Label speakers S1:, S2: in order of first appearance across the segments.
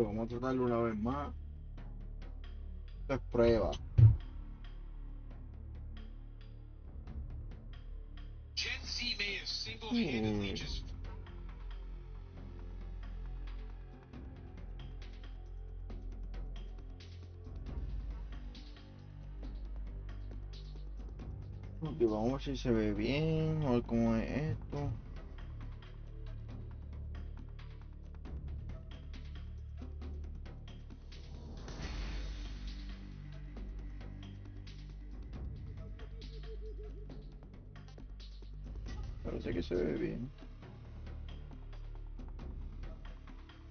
S1: Vamos a tratarlo una vez más. Esto es prueba. Mm. Ok, vamos a ver si se ve bien, a ver cómo es esto. Parece que se ve bien.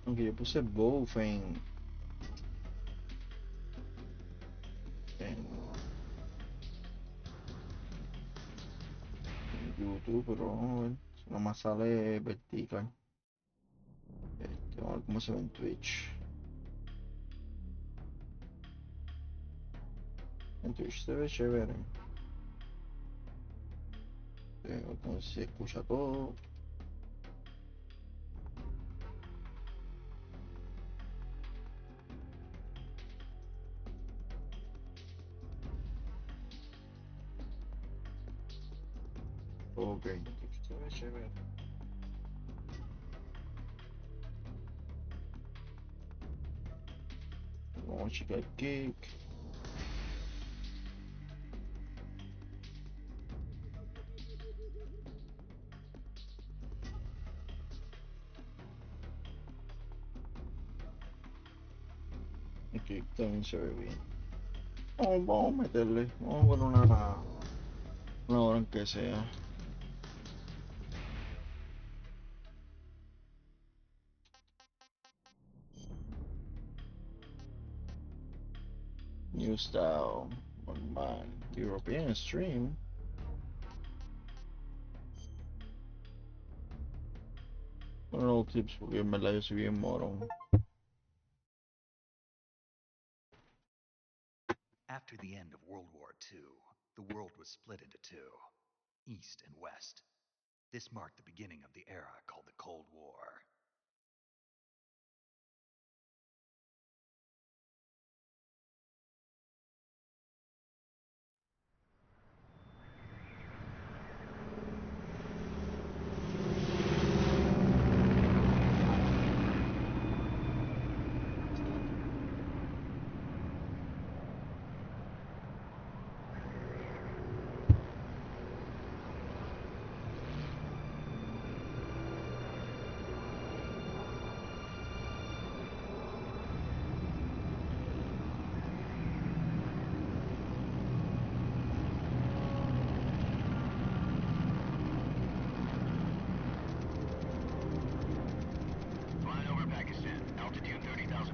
S1: Aunque yo puse both en YouTube, pero vamos a ver. Nomás sale vertical. Vamos a ver cómo se ve en Twitch. En Twitch se ve chévere. Entonces se escucha todo. Ok, en Twitch se ve chévere. Vamos a checar Kick. En Kick también se ve bien. Vamos a meterle. Vamos a poner una hora en que sea. New style. Normal. European stream. Bueno, tips porque en verdad yo soy bien morón.
S2: After the end of World War II, the world was split into two, East and West. This marked the beginning of the era called the Cold War.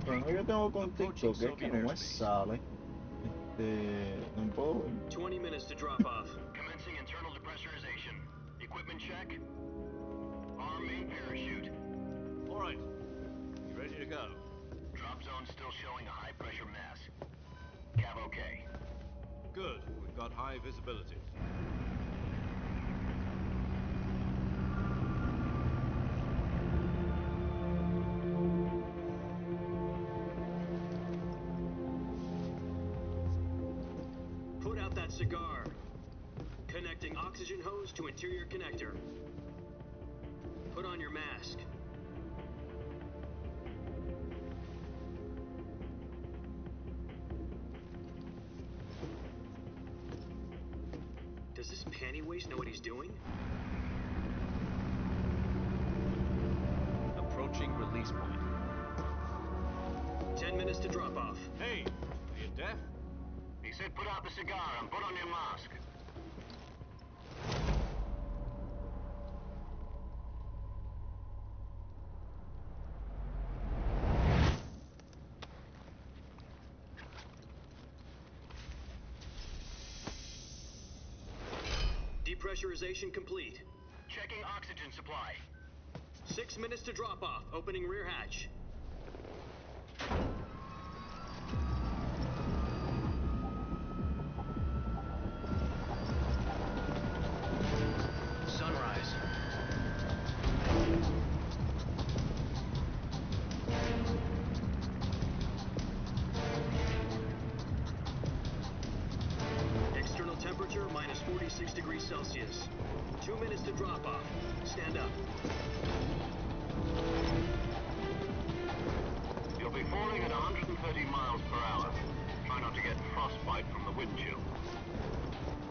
S1: Bueno, yo tengo con TikTok, es que no me sale. No puedo ver.
S3: 20 minutes to drop off.
S4: Commencing internal depressurization. Equipment check. Arm main parachute.
S5: All right. You ready to go?
S4: Drop zone still showing a high pressure mass. Cav okay.
S5: Good. We've got high visibility.
S3: Put out that cigar. Connecting oxygen hose to interior connector. Put on your mask. Does this panty waste know what he's doing?
S5: Approaching release point.
S3: 10 minutes to drop off.
S5: Hey, are you deaf?
S4: He said put out the cigar and put on your mask.
S3: Depressurization complete.
S4: Checking oxygen supply.
S3: 6 minutes to drop off. Opening rear hatch.
S2: Sunrise.
S3: 6 degrees Celsius. 2 minutes to drop off. Stand up.
S4: You'll be falling at 130 miles per hour. Try not to get frostbite from the wind chill.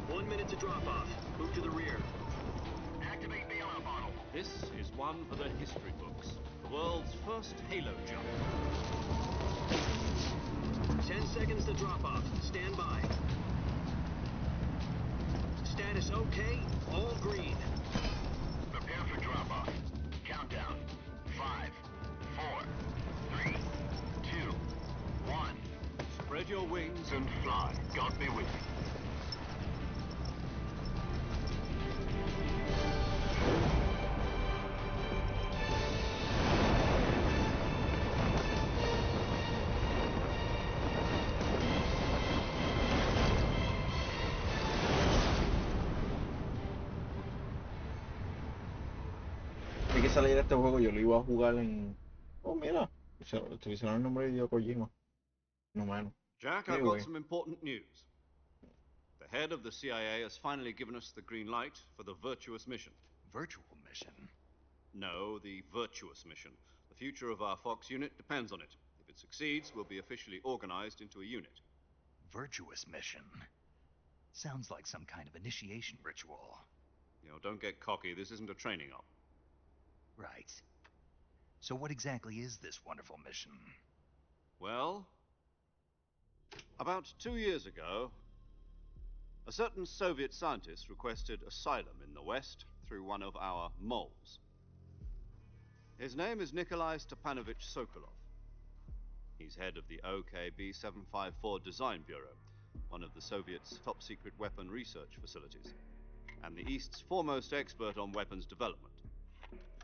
S3: 1 minute to drop off. Move to the rear.
S4: Activate the alarm bottle.
S5: This is one for the history books. The world's first halo jump.
S3: 10 seconds to drop off. Stand by. Status okay. All green.
S4: Prepare for drop-off. Countdown. 5, 4, 3, 2, 1.
S5: Spread your wings
S4: And fly. God be with you.
S1: Antes que saliera este juego, yo lo iba a jugar en. Oh, mira, utilizaron el nombre de Hideo Kojima. No menos.
S5: Jack, I've
S1: Anyway.
S5: got some important news. The head of the CIA has finally given us the green light for the virtuous mission.
S2: Virtual mission?
S5: No, the virtuous mission. The future of our Fox unit depends on it. If it succeeds, we'll be officially organized into a unit.
S2: Virtuous mission? Sounds like some kind of initiation ritual.
S5: Don't get cocky. This isn't a training op.
S2: Right. So what exactly is this wonderful mission?
S5: Well, about 2 years ago, a certain Soviet scientist requested asylum in the West through one of our moles. His name is Nikolai Stepanovich Sokolov. He's head of the OKB 754 Design Bureau, one of the Soviets' top-secret weapon research facilities, and the East's foremost expert on weapons development.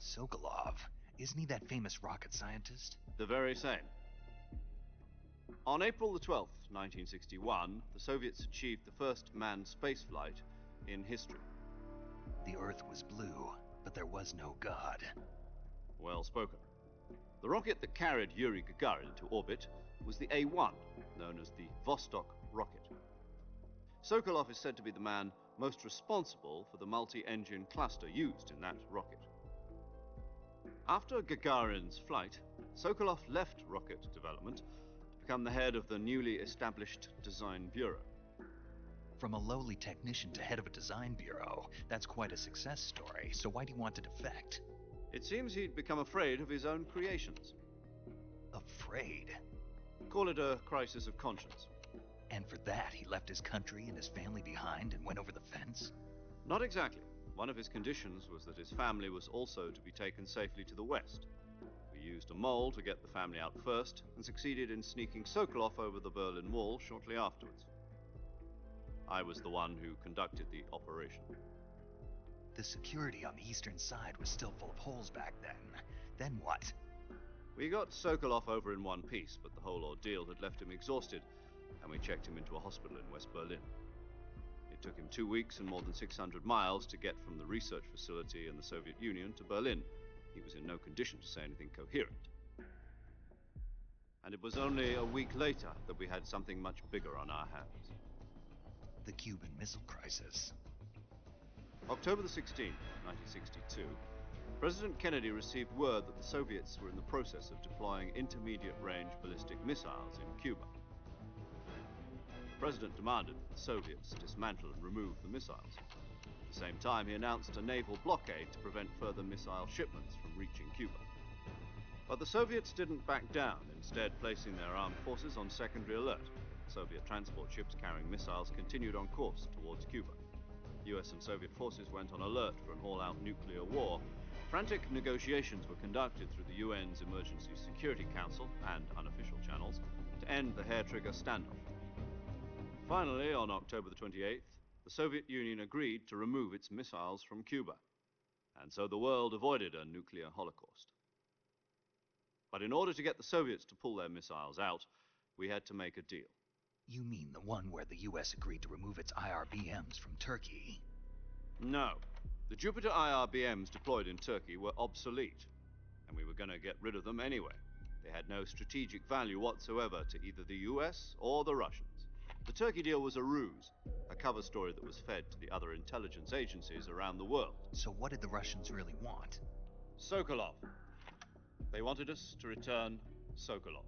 S2: Sokolov? Isn't he that famous rocket scientist?
S5: The very same. On April the 12th, 1961, the Soviets achieved the first manned spaceflight in history.
S2: The Earth was blue, but there was no God.
S5: Well spoken. The rocket that carried Yuri Gagarin into orbit was the A-1, known as the Vostok rocket. Sokolov is said to be the man most responsible for the multi-engine cluster used in that rocket. After Gagarin's flight, Sokolov left rocket development to become the head of the newly established Design Bureau.
S2: From a lowly technician to head of a design bureau, that's quite a success story, so why'd he want to defect?
S5: It seems he'd become afraid of his own creations.
S2: Afraid?
S5: Call it a crisis of conscience.
S2: And for that, he left his country and his family behind and went over the fence?
S5: Not exactly. One of his conditions was that his family was also to be taken safely to the West. We used a mole to get the family out first and succeeded in sneaking Sokolov over the Berlin Wall shortly afterwards. I was the one who conducted the operation.
S2: The security on the eastern side was still full of holes back then. Then what?
S5: We got Sokolov over in one piece, but the whole ordeal had left him exhausted, and we checked him into a hospital in West Berlin. It took him 2 weeks and more than 600 miles to get from the research facility in the Soviet Union to Berlin. He was in no condition to say anything coherent. And it was only a week later that we had something much bigger on our hands.
S2: The Cuban Missile Crisis.
S5: October the 16th, 1962, President Kennedy received word that the Soviets were in the process of deploying intermediate-range ballistic missiles in Cuba. The President demanded that the Soviets dismantle and remove the missiles. At the same time, he announced a naval blockade to prevent further missile shipments from reaching Cuba. But the Soviets didn't back down, instead placing their armed forces on secondary alert. Soviet transport ships carrying missiles continued on course towards Cuba. US and Soviet forces went on alert for an all-out nuclear war. Frantic negotiations were conducted through the UN's Emergency Security Council and unofficial channels to end the hair-trigger standoff. Finally, on October the 28th, the Soviet Union agreed to remove its missiles from Cuba, and so the world avoided a nuclear holocaust. But in order to get the Soviets to pull their missiles out, we had to make a deal.
S2: You mean the one where the US agreed to remove its IRBMs from Turkey?
S5: No. The Jupiter IRBMs deployed in Turkey were obsolete, and we were going to get rid of them anyway. They had no strategic value whatsoever to either the US or the Russians. The Turkey deal was a ruse. a cover story that was fed to the other intelligence agencies around the world.
S2: So what did the Russians really want?
S5: Sokolov. They wanted us to return Sokolov.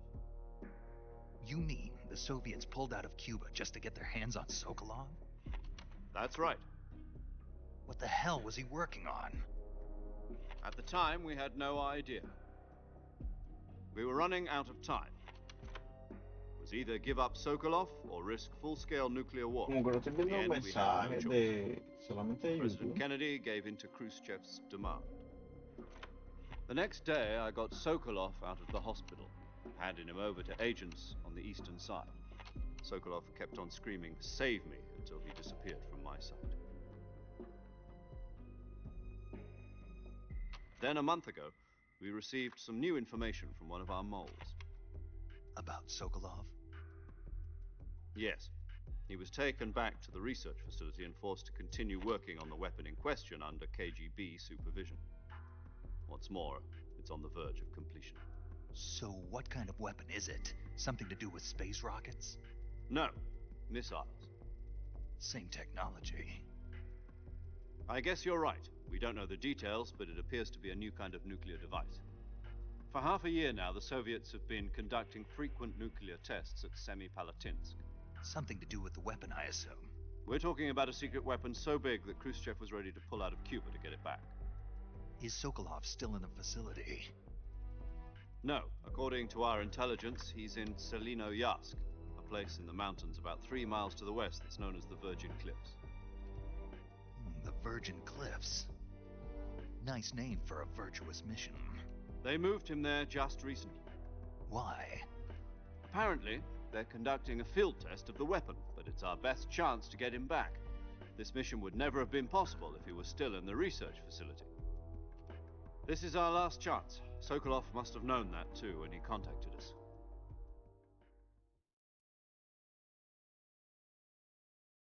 S2: You mean the Soviets pulled out of Cuba just to get their hands on Sokolov?
S5: That's right.
S2: What the hell was he working on?
S5: At the time, we had no idea. We were running out of time. It was either give up Sokolov or risk full-scale nuclear war.
S1: Como que no estoy
S5: In the
S1: viendo
S5: end, we had no
S1: mensajes
S5: choice.
S1: de solamente de
S5: President
S1: YouTube.
S5: Kennedy gave in to Khrushchev's demand. The next day, I got Sokolov out of the hospital, handing him over to agents on the eastern side. Sokolov kept on screaming, "Save me," until he disappeared from my sight. Then, a month ago, we received some new information from one of our moles.
S2: About Sokolov?
S5: Yes. He was taken back to the research facility and forced to continue working on the weapon in question under KGB supervision. What's more, it's on the verge of completion.
S2: So what kind of weapon is it? Something to do with space rockets?
S5: No, missiles.
S2: Same technology.
S5: I guess you're right. We don't know the details, but it appears to be a new kind of nuclear device. For half a year now, the Soviets have been conducting frequent nuclear tests at Semipalatinsk.
S2: Something to do with the weapon, I assume.
S5: We're talking about a secret weapon so big that Khrushchev was ready to pull out of Cuba to get it back.
S2: Is Sokolov still in the facility?
S5: No, according to our intelligence, he's in Selino-Yarsk, a place in the mountains about 3 miles to the west that's known as the Virgin Cliffs.
S2: The Virgin Cliffs. Nice name for a virtuous mission.
S5: They moved him there just recently.
S2: Why?
S5: Apparently, they're conducting a field test of the weapon, but it's our best chance to get him back. This mission would never have been possible if he was still in the research facility. This is our last chance. Sokolov must have known that too when he contacted us.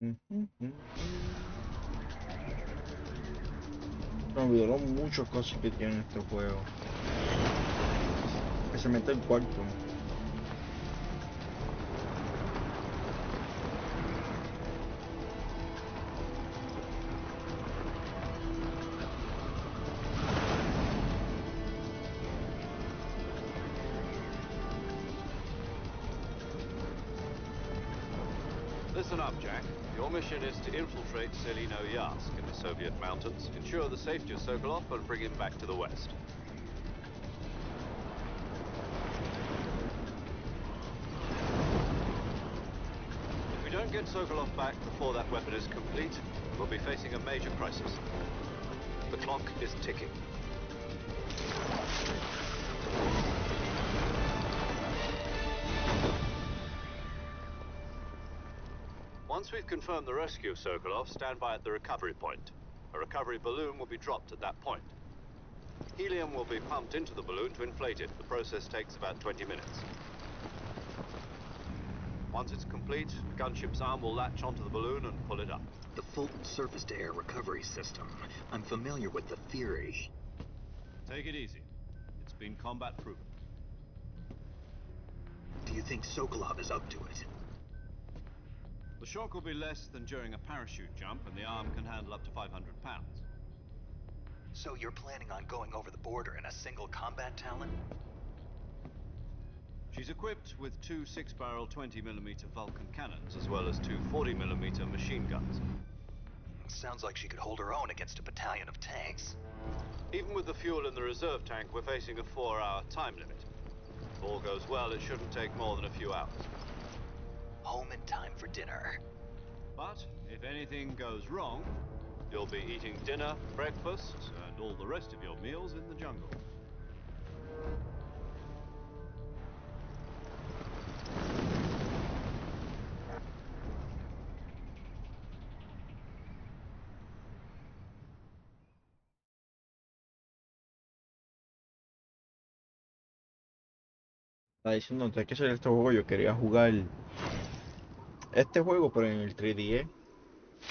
S1: Me olvidó lo muchas cosas que tiene este juego. Especialmente el cuarto.
S5: Listen up, Jack. Your mission is to infiltrate Selino-Yarsk in the Soviet mountains, ensure the safety of Sokolov, and bring him back to the West. If we don't get Sokolov back before that weapon is complete, we'll be facing a major crisis. The clock is ticking. Once we've confirmed the rescue of Sokolov, stand by at the recovery point. A recovery balloon will be dropped at that point. Helium will be pumped into the balloon to inflate it. The process takes about 20 minutes. Once it's complete, the gunship's arm will latch onto the balloon and pull it up.
S3: The Fulton surface-to-air recovery system. I'm familiar with the theory.
S5: Take it easy. It's been combat proven.
S3: Do you think Sokolov is up to it?
S5: The shock will be less than during a parachute jump, and the arm can handle up to 500 pounds.
S2: So you're planning on going over the border in a single combat Talon?
S5: She's equipped with two 6-barrel 20mm Vulcan cannons, as well as two 40mm machine guns.
S2: Sounds like she could hold her own against a battalion of tanks.
S5: Even with the fuel in the reserve tank, we're facing a 4-hour time limit. If all goes well, it shouldn't take more than a few hours.
S2: Home in time for dinner.
S5: But if anything goes wrong, you'll be eating dinner, breakfast, and all the rest of your meals in the jungle.
S1: Está diciendo antes que saliera este juego yo quería jugar este juego pero en el 3DS.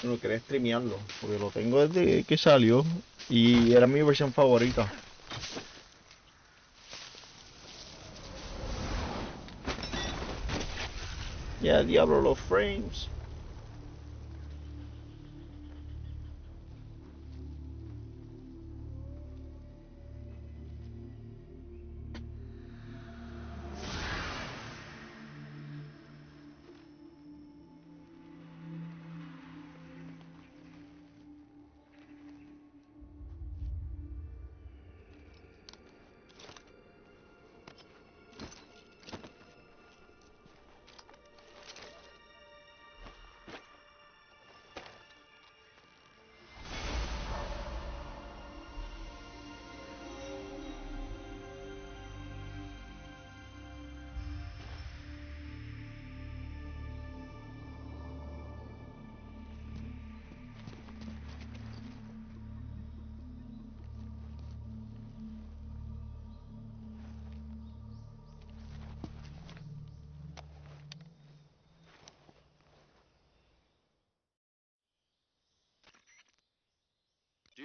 S1: No quería streamearlo porque lo tengo desde que salió y era mi versión favorita. Ya, diablo, los frames.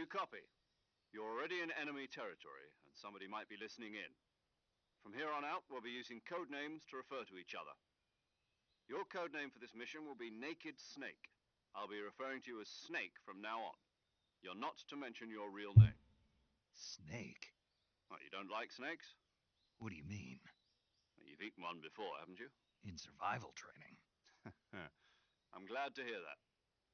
S5: you copy? You're already in enemy territory, and somebody might be listening in. From here on out, we'll be using code names to refer to each other. Your code name for this mission will be Naked Snake. I'll be referring to you as Snake from now on. You're not to mention your real name.
S2: Snake?
S5: What, you don't like snakes?
S2: What do you mean?
S5: You've eaten one before, haven't you?
S2: In survival training?
S5: I'm glad to hear that.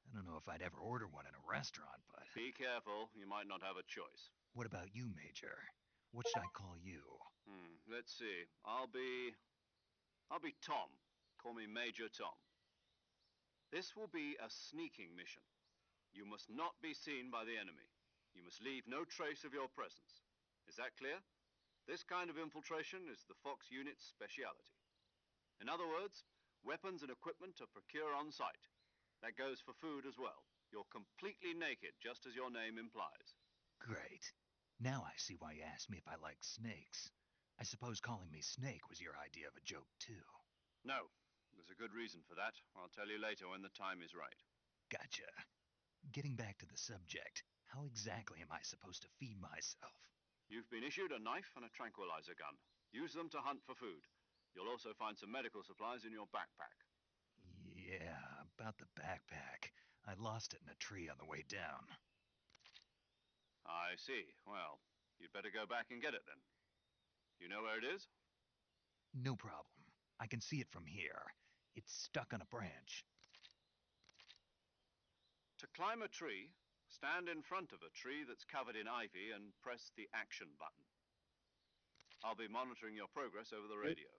S2: I don't know if I'd ever order one in a restaurant, but...
S5: Be careful, you might not have a choice.
S2: What about you, Major? What should I call you?
S5: Let's see. I'll be Tom. Call me Major Tom. This will be a sneaking mission. You must not be seen by the enemy. You must leave no trace of your presence. Is that clear? This kind of infiltration is the Fox unit's speciality. In other words, weapons and equipment are procured on site. That goes for food as well. You're completely naked, just as your name implies.
S2: Great. Now I see why you asked me if I like snakes. I suppose calling me Snake was your idea of a joke, too.
S5: No, there's a good reason for that. I'll tell you later when the time is right.
S2: Gotcha. Getting back to the subject, how exactly am I supposed to feed myself?
S5: You've been issued a knife and a tranquilizer gun. Use them to hunt for food. You'll also find some medical supplies in your backpack.
S2: Yeah, about the backpack. I lost it in a tree on the way down.
S5: I see. Well, you'd better go back and get it then. You know where it is?
S2: No problem. I can see it from here. It's stuck on a branch.
S5: To climb a tree, stand in front of a tree that's covered in ivy and press the action button. I'll be monitoring your progress over the radio.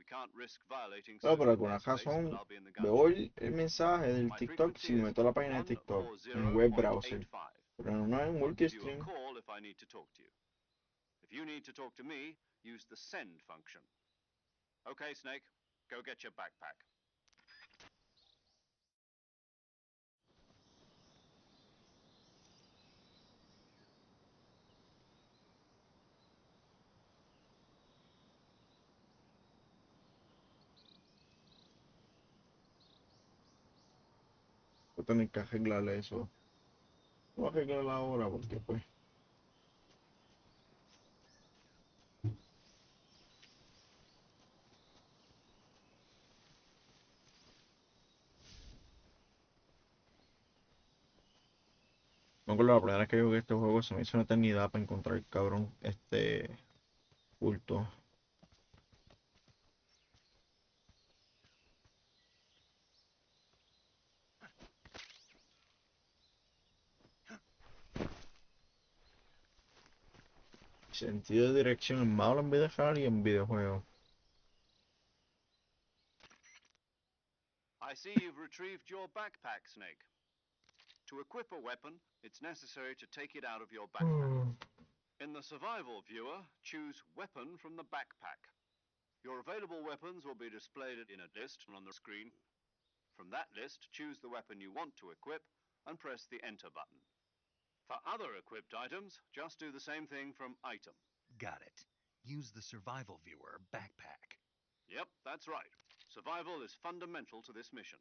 S5: We can't risk violating
S1: No, por
S5: Soviet
S1: alguna
S5: airspace, but
S1: razón
S5: I'll be in the
S1: veo
S5: gunship.
S1: el mensaje del
S5: My
S1: TikTok si
S5: frequency
S1: me
S5: is
S1: meto a la página de TikTok en el web browser.
S5: 140.85.
S1: Pero no es en
S5: I'll give you a
S1: multistream.
S5: call if I need to talk to you. If you need to talk to me, use the send function. Okay, Snake, go get your backpack.
S1: Voy a tener que arreglarle eso. Voy a arreglarla ahora porque pues... Me acuerdo la primera vez que yo jugué este juego se me hizo una eternidad para encontrar el cabrón culto. Sentido de dirección es malo en vida real y en videojuegos.
S5: I see you've retrieved your backpack, Snake. To equip a weapon, it's necessary to take it out of your backpack. In the survival viewer, choose Weapon from the backpack. Your available weapons will be displayed in a list on the screen. From that list, choose the weapon you want to equip and press the Enter button. For other equipped items, just do the same thing from Item.
S2: Got it. Use the survival viewer backpack.
S5: Yep, that's right. Survival is fundamental to this mission.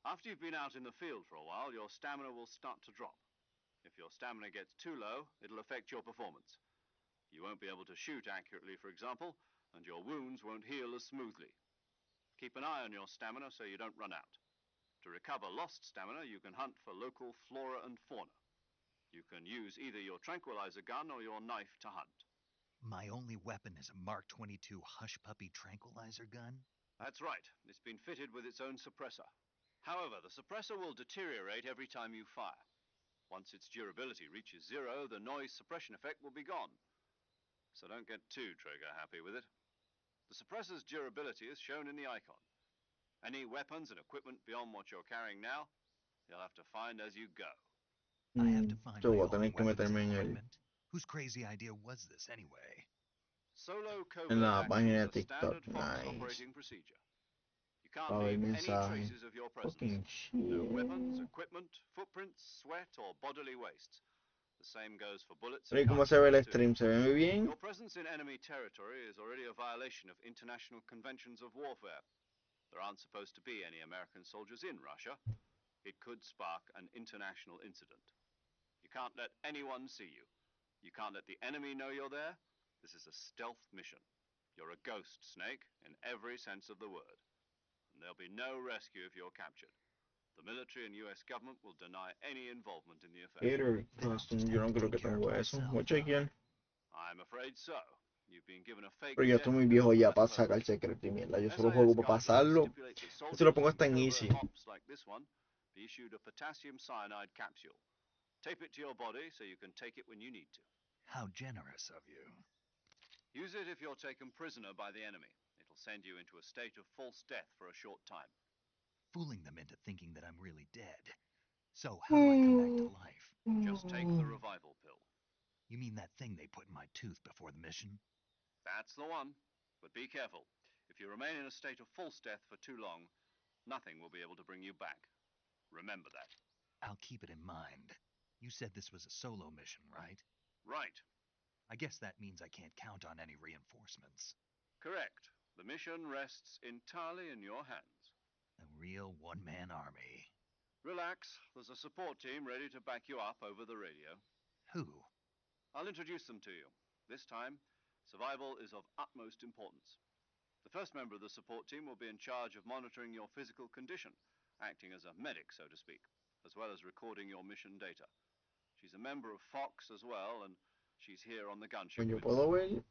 S5: After you've been out in the field for a while, your stamina will start to drop. If your stamina gets too low, it'll affect your performance. You won't be able to shoot accurately, for example, and your wounds won't heal as smoothly. Keep an eye on your stamina so you don't run out. To recover lost stamina, you can hunt for local flora and fauna. You can use either your tranquilizer gun or your knife to hunt.
S2: My only weapon is a Mark 22 Hush Puppy tranquilizer gun?
S5: That's right. It's been fitted with its own suppressor. However, the suppressor will deteriorate every time you fire. Once its durability reaches zero, the noise suppression effect will be gone. So don't get too trigger-happy with it. The suppressor's durability is shown in the icon. Any weapons and equipment beyond what you're carrying now, you'll have to find as you go.
S2: I have to find
S1: Yo
S2: my
S1: voy a
S2: own
S1: tener que
S2: weapons
S1: meterme
S2: and
S1: en
S2: equipment? Whose crazy idea was this, anyway?
S5: Solo
S1: en
S5: covert
S1: la página
S5: actions
S1: de
S5: are
S1: TikTok.
S5: standard Fox
S1: Nice.
S5: operating procedure. You can't
S1: Para ver
S5: leave any
S1: mensajes.
S5: traces of your presence.
S1: Fucking
S5: No weapons,
S1: shit.
S5: equipment, footprints, sweat, or bodily wastes. The same goes for bullets
S1: ¿Y
S5: and
S1: cómo se ve el
S5: cartridges, too.
S1: stream? ¿Se ve muy bien?
S5: Your presence in enemy territory is already a violation of international conventions of warfare. There aren't supposed to be any American soldiers in Russia. It could spark an international incident. You can't let anyone see you. You can't let the enemy know you're there. This is a stealth mission. You're a ghost, Snake, in every sense of the word. And there'll be no rescue if you're captured. The military and US government will deny any involvement in the affair.
S1: Hater, yo no creo que tengo eso. Voy a chequear.
S5: I'm afraid so. You've been given a fake
S1: Pero yo
S5: death
S1: estoy muy
S5: note
S1: viejo
S5: for
S1: ya
S5: that
S1: para
S5: purpose.
S1: sacar el secreto y mierda. Yo solo
S5: SIS
S1: juego para
S5: guidelines
S1: pasarlo.
S5: stipulate that
S1: Si
S5: soldiers
S1: lo pongo hasta
S5: and
S1: en
S5: covert
S1: easy.
S5: ops like this one be issued a potassium cyanide capsule. Tape it to your body so you can take it when you need to.
S2: How generous of you.
S5: Use it if you're taken prisoner by the enemy. It'll send you into a state of false death for a short time.
S2: Fooling them into thinking that I'm really dead. So how do I come back to life?
S5: Just take the revival pill.
S2: You mean that thing they put in my tooth before the mission?
S5: That's the one. But be careful. If you remain in a state of false death for too long, nothing will be able to bring you back. Remember that.
S2: I'll keep it in mind. You said this was a solo mission, right?
S5: Right.
S2: I guess that means I can't count on any reinforcements.
S5: Correct. The mission rests entirely in your hands.
S2: A real one-man army.
S5: Relax. There's a support team ready to back you up over the radio.
S2: Who?
S5: I'll introduce them to you. This time, survival is of utmost importance. The first member of the support team will be in charge of monitoring your physical condition, acting as a medic, so to speak, as well as recording your mission data. She's a member of Fox as well, and she's here on the gunship
S1: Yo
S5: with
S1: puedo ver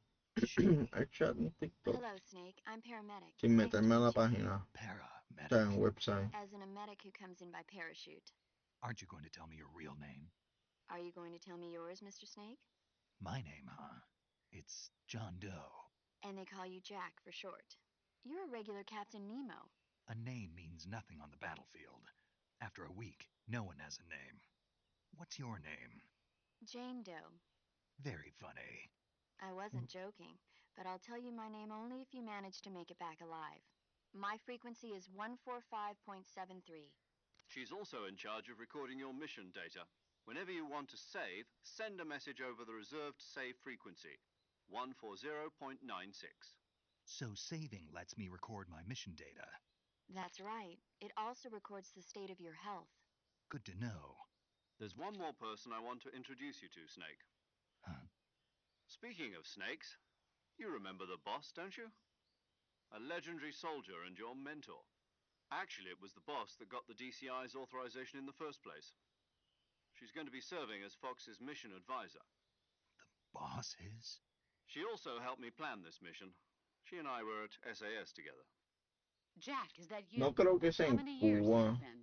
S1: el chat en TikTok
S6: Hello, Snake. I'm paramedic.
S1: sin
S6: Nice to
S1: meterme a la
S6: meet you.
S1: página.
S2: Paramedic.
S1: Está en el website.
S6: As in a medic who comes in by parachute.
S2: Aren't you going to tell me your real name?
S6: Are you going to tell me yours, Mr. Snake?
S2: My name, huh? It's John Doe.
S6: And they call you Jack for short. You're a regular Captain Nemo.
S2: A name means nothing on the battlefield. After a week, no one has a name. What's your name?
S6: Jane Doe.
S2: Very funny.
S6: I wasn't joking, but I'll tell you my name only if you manage to make it back alive. My frequency is 145.73.
S5: She's also in charge of recording your mission data. Whenever you want to save, send a message over the reserved save frequency, 140.96.
S2: So saving lets me record my mission data.
S6: That's right. It also records the state of your health.
S2: Good to know.
S5: There's one more person I want to introduce you to, Snake.
S2: Huh?
S5: Speaking of snakes, you remember the boss, don't you? A legendary soldier and your mentor. Actually, it was the boss that got the DCI's authorization in the first place. She's going to be serving as Fox's mission advisor.
S2: Boss is?
S5: She also helped me plan this mission. She and I were at SAS together.
S7: Jack, is that you?
S1: No creo que sea
S7: How
S1: en
S7: many years has
S1: Cuba.
S7: it been?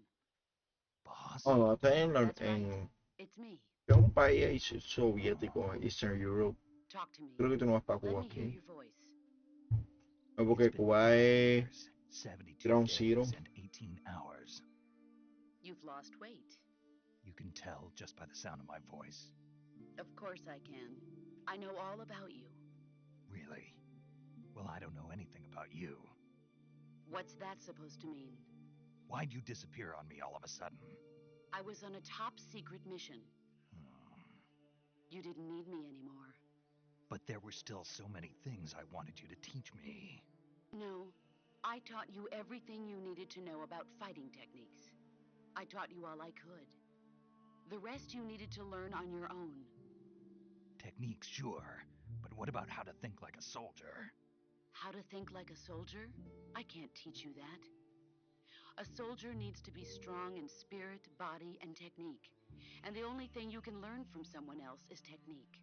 S2: Boss?
S1: Oh, no, está en,
S7: That's right.
S1: en
S7: It's me.
S1: es un país soviético, Eastern Europe.
S7: Talk to me.
S1: Creo que tú no vas para
S7: Let
S1: Cuba
S7: me hear
S1: aquí.
S7: your voice.
S1: No, porque
S2: It's been
S1: Cuba
S2: 10
S1: es
S2: years, 72
S1: Ground
S2: days
S1: Zero.
S2: and 18 hours.
S7: You've lost weight.
S2: You can tell just by the sound of my voice.
S7: Of course I can. I know all about you.
S2: Really? Well, I don't know anything about you.
S7: What's that supposed to mean?
S2: Why'd you disappear on me all of a sudden?
S7: I was on a top secret mission.
S2: Hmm.
S7: You didn't need me anymore.
S2: But there were still so many things I wanted you to teach me.
S7: No, I taught you everything you needed to know about fighting techniques. I taught you all I could. The rest you needed to learn on your own.
S2: Techniques, sure. But what about how to think like a soldier?
S7: How to think like a soldier? I can't teach you that. A soldier needs to be strong in spirit, body, and technique. And the only thing you can learn from someone else is technique.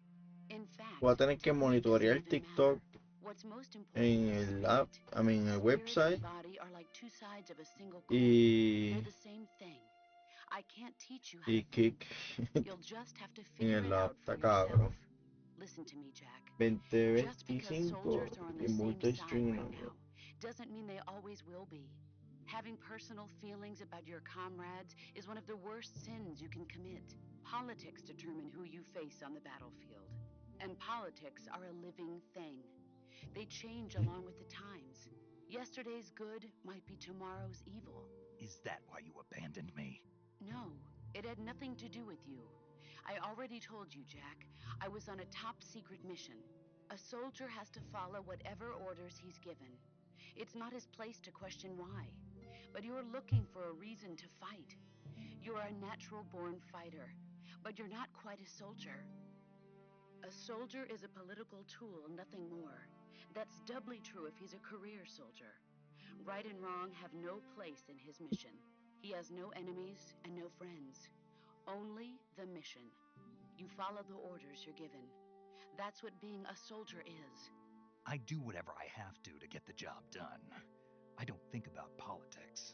S7: In fact,
S1: Voy a tener que
S7: technique
S1: monitorear
S7: doesn't even
S1: TikTok
S7: matter. What's most
S1: en
S7: important is
S1: el app,
S7: spirit.
S1: I mean, en el
S7: Spirit
S1: website
S7: and body are like two sides of a single coin.
S1: y,
S7: They're the same thing. I can't teach you how
S1: y
S7: to think.
S1: Kick
S7: You'll just have to
S1: en
S7: figure it
S1: el app.
S7: out for
S1: Está cabrón.
S7: yourself. Listen to me, Jack. Just because
S1: 2025
S7: soldiers are on the
S1: en
S7: same side
S1: multi-stream.
S7: right now doesn't mean they always will be. Having personal feelings about your comrades is one of the worst sins you can commit. Politics determine who you face on the battlefield. And politics are a living thing. They change along with the times. Yesterday's good might be tomorrow's evil.
S2: Is that why you abandoned me?
S7: No, it had nothing to do with you. I already told you, Jack. I was on a top secret mission. A soldier has to follow whatever orders he's given. It's not his place to question why. But you're looking for a reason to fight. You're a natural-born fighter. but you're not quite a soldier. A soldier is a political tool, nothing more. That's doubly true if he's a career soldier. Right and wrong have no place in his mission. He has no enemies and no friends. Only the mission. You follow the orders you're given. That's what being a soldier is.
S2: I do whatever I have to get the job done. I don't think about politics.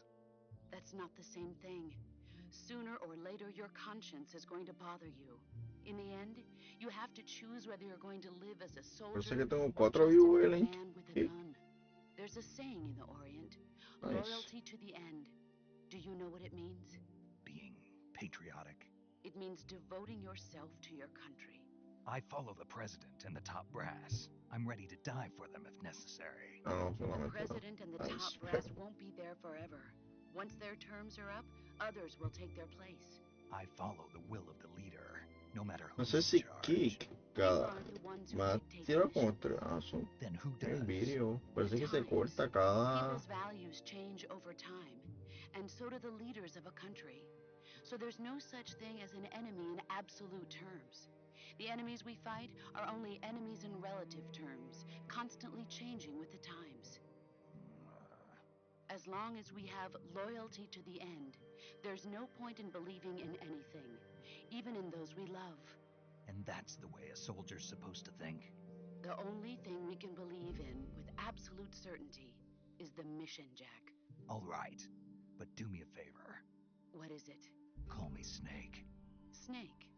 S7: That's not the same thing. Sooner or later, your conscience is going to bother you. In the end, you have to choose whether you're going to live as a
S1: Parece
S7: soldier
S1: que tengo
S7: or
S1: 4
S7: just
S1: views
S7: another
S1: en
S7: man with a
S1: Kick.
S7: gun. There's a saying in the Orient,
S1: Nice.
S7: loyalty to the end. Do you know what it means?
S2: Being patriotic.
S7: It means devoting yourself to your country.
S2: I follow the president and the top brass. I'm ready to die for them if necessary.
S1: Ah, no,
S7: The
S1: solamente no.
S7: president and the
S1: Nice.
S7: top brass won't be there forever. Once their terms are up, others will take their place.
S2: I follow the will of the leader, no matter
S1: No
S2: who's
S1: sé
S2: in
S1: si
S2: charge.
S1: Kick
S7: You
S1: cada
S7: aren't the ones who
S1: me ha
S7: dictate the
S1: tirado como
S7: mission.
S1: 3. Son
S2: Then who
S1: en
S2: does?
S1: vídeo. Parece
S7: The
S1: que se
S7: times.
S1: corta cada.
S7: People's values change over time, and so do the leaders of a country. So there's no such thing as an enemy in absolute terms. The enemies we fight are only enemies in relative terms, constantly changing with the times. As long as we have loyalty to the end, there's no point in believing in anything, even in those we love.
S2: And that's the way a soldier's supposed to think?
S7: The only thing we can believe in with absolute certainty is the mission, Jack.
S2: All right, but do me a favor.
S7: What is it?
S2: Call me Snake.
S7: Snake.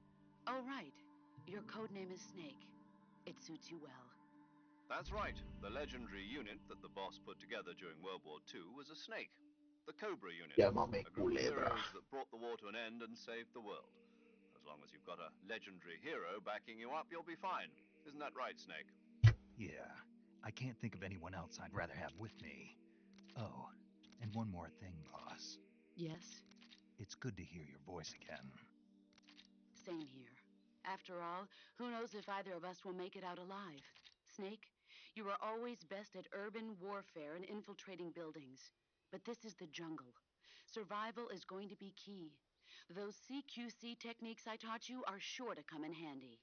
S7: Oh, right. Your code name is Snake. It suits you well.
S5: That's right. The legendary unit that the boss put together during World War II was a snake. The Cobra unit.
S1: Llámame
S5: A group of
S1: culebra.
S5: heroes that brought the war to an end and saved the world. As long as you've got a legendary hero backing you up, you'll be fine. Isn't that right, Snake?
S2: Yeah, I can't think of anyone else I'd rather have with me. Oh, and one more thing, boss.
S7: Yes?
S2: It's good to hear your voice again.
S7: Same here. After all, who knows if either of us will make it out alive? Snake, you were always best at urban warfare and infiltrating buildings. But this is the jungle. Survival is going to be key. Those CQC techniques I taught you are sure to come in handy.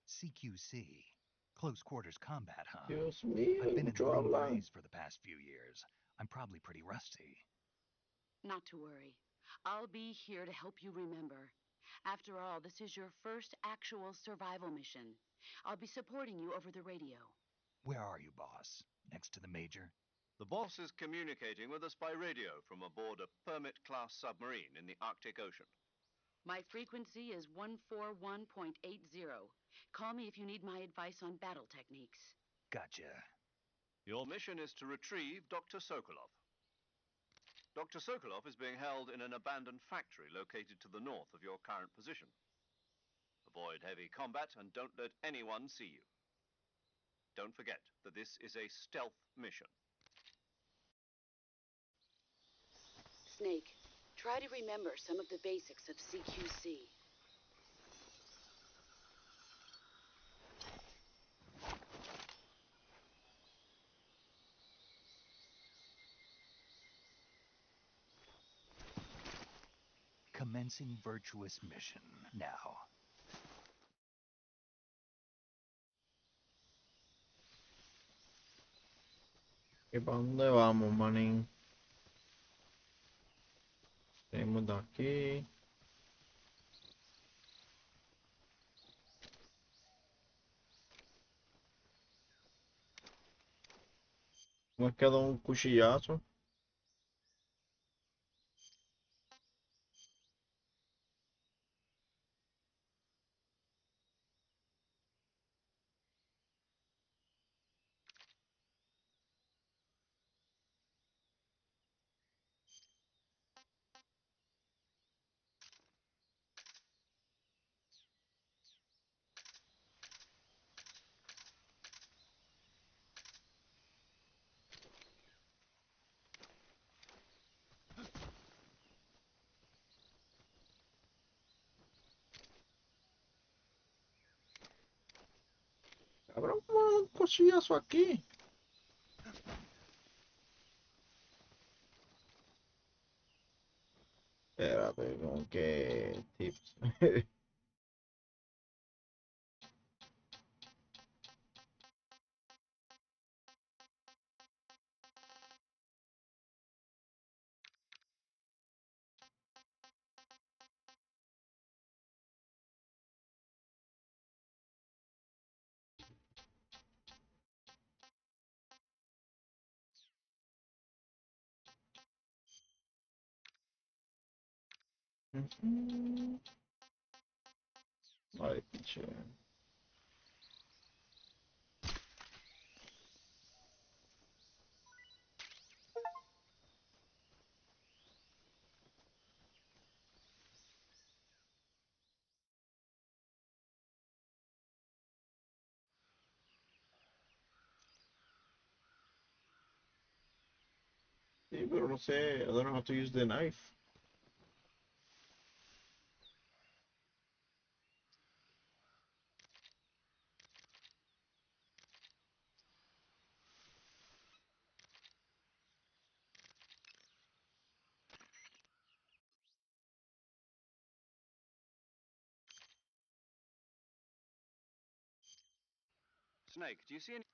S2: CQC. Close quarters combat, huh?
S1: Dios mío,
S2: I've been in the
S1: mucho
S2: Green
S1: hablan.
S2: Berets for the past few years. I'm probably pretty rusty.
S7: Not to worry. I'll be here to help you remember. After all, this is your first actual survival mission. I'll be supporting you over the radio.
S2: Where are you, boss? Next to the major?
S5: The boss is communicating with us by radio from aboard a Permit-class submarine in the Arctic Ocean.
S7: My frequency is 141.80. Call me if you need my advice on battle techniques.
S2: Gotcha.
S5: Your mission is to retrieve Dr. Sokolov. Dr. Sokolov is being held in an abandoned factory located to the north of your current position. Avoid heavy combat and don't let anyone see you. Don't forget that this is a stealth mission.
S7: Snake, try to remember some of the basics of CQC.
S2: Commencing virtuous mission now.
S1: ¿Y para dónde vamos, manín? Tenemos de aquí. Me quedó un cuchillazo. Cabrón, un cuchillazo aquí. Espérate, como que tips. Vale, pinche. Sí, pero no sé. I don't know how to use the knife.
S5: Snake, do you see any?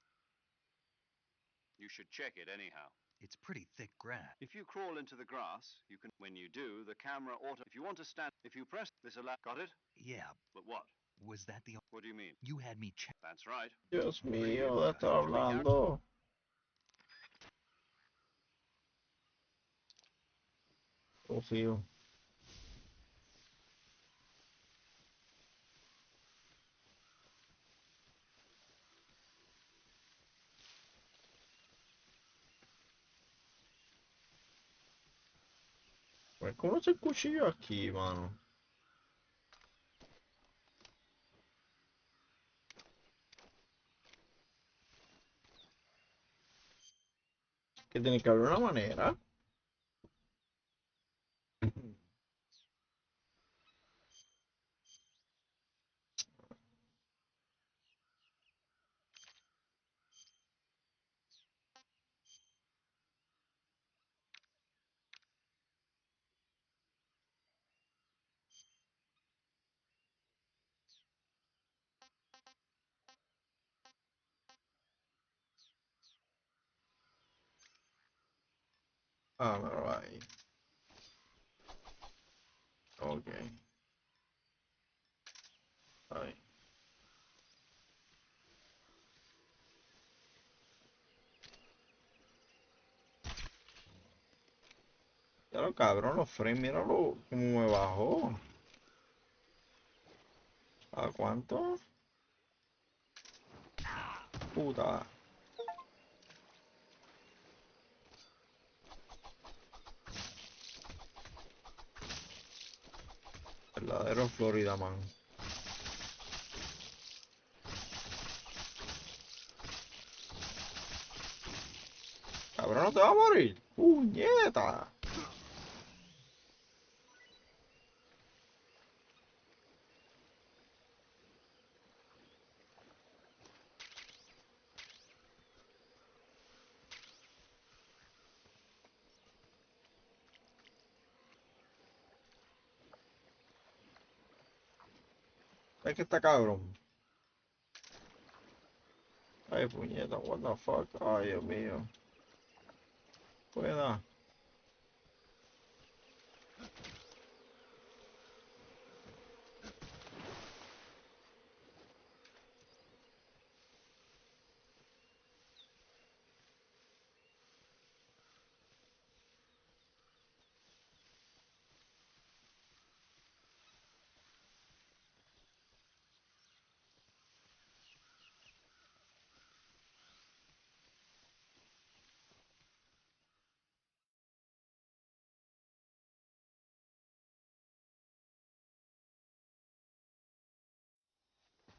S5: You should check it anyhow.
S2: It's pretty thick grass.
S5: If you crawl into the grass, you can. When you do, the camera auto. If you want to stand, if you press this allow. Got it?
S2: Yeah,
S5: But what?
S2: was that the...
S5: What do you mean?
S2: You had me check...
S5: That's right.
S1: Dios mío,
S5: Brilliant.
S1: ¿de estar hablando? Confío. Pues, ¿cómo se el cuchillo aquí, mano? Que tiene que haber una manera. Ah, míralo ahí. Ok. Ahí. Ya lo cabrón, los frames, míralo cómo me bajó. ¿A cuánto? Puta. Verdadero Florida Man. Cabrón, no te va a morir. ¡Puñeta! Es que está cabrón. Ay, puñeta, what the fuck. Ay, Dios mío. Pueda.